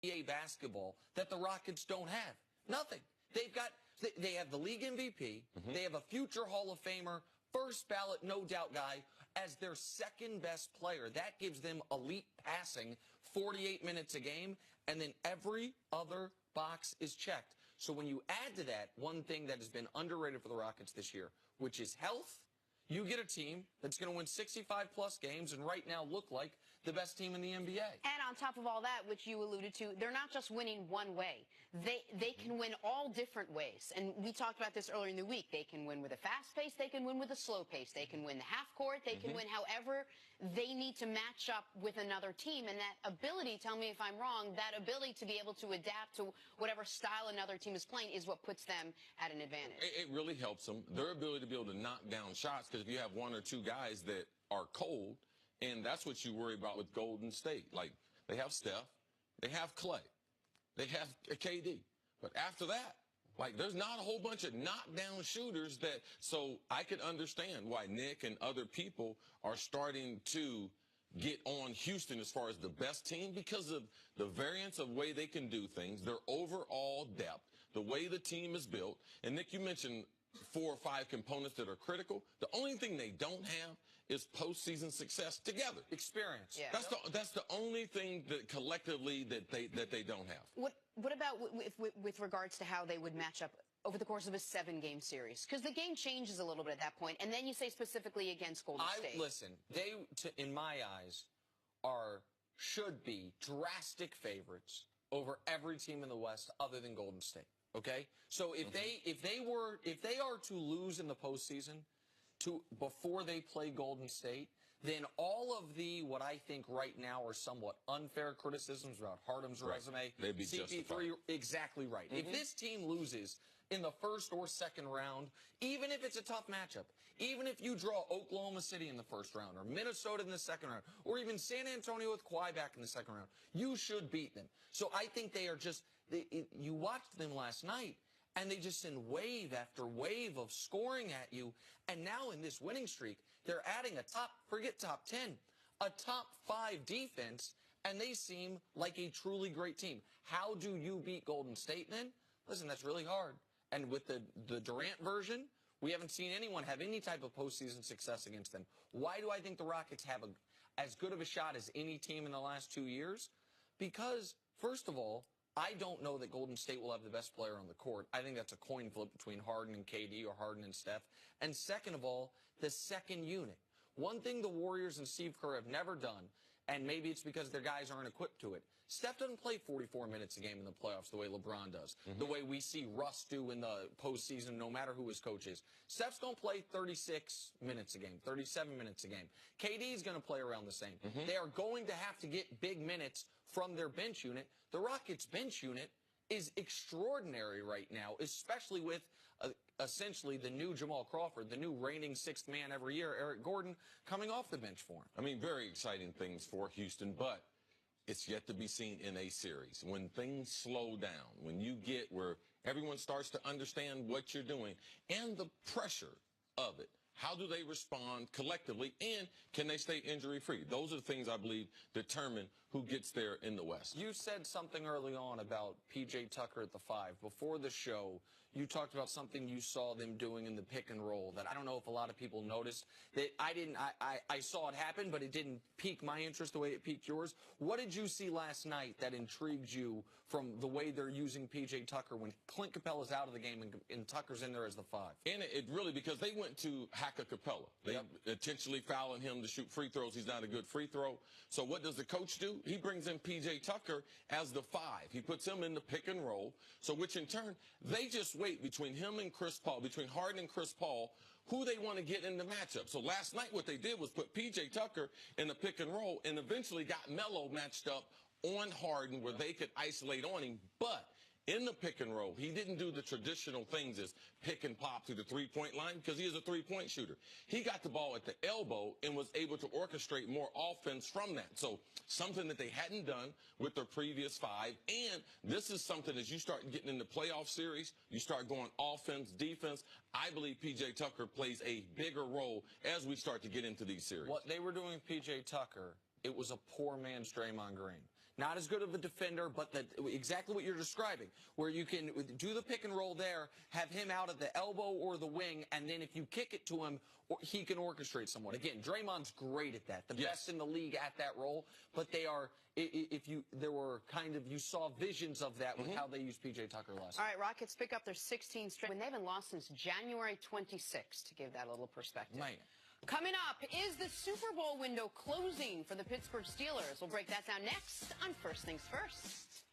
NBA basketball that the Rockets don't have? Nothing. They have the league MVP. They have a future Hall of Famer, first ballot, no doubt guy as their second best player. That gives them elite passing, 48 minutes a game, and then every other box is checked. So when you add to that one thing that has been underrated for the Rockets this year, which is health, you get a team that's going to win 65-plus games and right now look like the best team in the NBA. And on top of all that, which you alluded to, they're not just winning one way. They can win all different ways. And we talked about this earlier in the week. They can win with a fast pace. They can win with a slow pace. They can win the half court. They can win however they need to match up with another team. And that ability, tell me if I'm wrong, that ability to be able to adapt to whatever style another team is playing is what puts them at an advantage. It really helps them. Their ability to be able to knock down shots, because if you have one or two guys that are cold, and that's what you worry about with Golden State. Like, they have Steph, they have Clay, they have KD. But after that, like, there's not a whole bunch of knockdown shooters that, so I could understand why Nick and other people are starting to get on Houston as far as the best team because of the variance of way they can do things, their overall depth, the way the team is built. And Nick, you mentioned 4 or 5 components that are critical. The only thing they don't have is postseason success together. Experience. Yeah. That's the only thing that collectively that they don't have. What about with regards to how they would match up over the course of a 7-game series? Because the game changes a little bit at that point, and then you say specifically against Golden State. Listen, they, in my eyes, should be drastic favorites over every team in the West other than Golden State. Okay, so if they are to lose in the postseason before they play Golden State, then all of the what I think right now are somewhat unfair criticisms about Harden's resume, they'd be CP3, exactly right. If this team loses in the first or second round, even if it's a tough matchup, even if you draw Oklahoma City in the first round or Minnesota in the second round, or even San Antonio with Kawhi back in the second round, you should beat them. So I think they are just, you watched them last night, and they just send wave after wave of scoring at you. And now in this winning streak, they're adding forget top 10, a top 5 defense, and they seem like a truly great team. How do you beat Golden State then? Listen, that's really hard. And with the Durant version, we haven't seen anyone have any type of postseason success against them. Why do I think the Rockets have as good of a shot as any team in the last 2 years? Because, first of all, I don't know that Golden State will have the best player on the court. I think that's a coin flip between Harden and KD or Harden and Steph. And second of all, the second unit. One thing the Warriors and Steve Kerr have never done, and maybe it's because their guys aren't equipped to it, Steph doesn't play 44 minutes a game in the playoffs the way LeBron does, the way we see Russ do in the postseason, no matter who his coach is. Steph's going to play 36 minutes a game, 37 minutes a game. KD's going to play around the same. They are going to have to get big minutes from their bench unit. The Rockets' bench unit is extraordinary right now, especially with essentially the new Jamal Crawford, the new reigning 6th man every year, Eric Gordon, coming off the bench for him. I mean, very exciting things for Houston, but it's yet to be seen in a series. When things slow down, when you get where everyone starts to understand what you're doing and the pressure of it, how do they respond collectively, and can they stay injury-free? Those are the things I believe determine who gets there in the West. You said something early on about P.J. Tucker at the 5. Before the show, you talked about something you saw them doing in the pick and roll that I don't know if a lot of people noticed. That I saw it happen, but it didn't pique my interest the way it piqued yours. What did you see last night that intrigued you from the way they're using P.J. Tucker when Clint Capella's out of the game and Tucker's in there as the 5? And it really, because they went to Capella. They intentionally fouling him to shoot free throws. He's not a good free throw. So what does the coach do? He brings in P.J. Tucker as the 5. He puts him in the pick and roll. So which in turn, they just wait between him and Chris Paul, between Harden and Chris Paul, who they want to get in the matchup. So last night what they did was put P.J. Tucker in the pick and roll and eventually got Melo matched up on Harden where they could isolate on him. But in the pick and roll, he didn't do the traditional things as pick and pop to the three-point line because he is a three-point shooter. He got the ball at the elbow and was able to orchestrate more offense from that. So something that they hadn't done with their previous 5. And this is something as you start getting into playoff series, you start going offense, defense. I believe P.J. Tucker plays a bigger role as we start to get into these series. What they were doing with P.J. Tucker, it was a poor man's Draymond Green. not as good of a defender, but exactly what you're describing, where you can do the pick and roll there, have him out at the elbow or the wing, and then if you kick it to him, he can orchestrate someone. Again, Draymond's great at that, the best in the league at that role, but they are, you saw visions of that with how they used P.J. Tucker last night. All right, Rockets pick up their 16th straight when they haven't lost since January 26th, to give that a little perspective. Man. Coming up, is the Super Bowl window closing for the Pittsburgh Steelers? We'll break that down next on First Things First.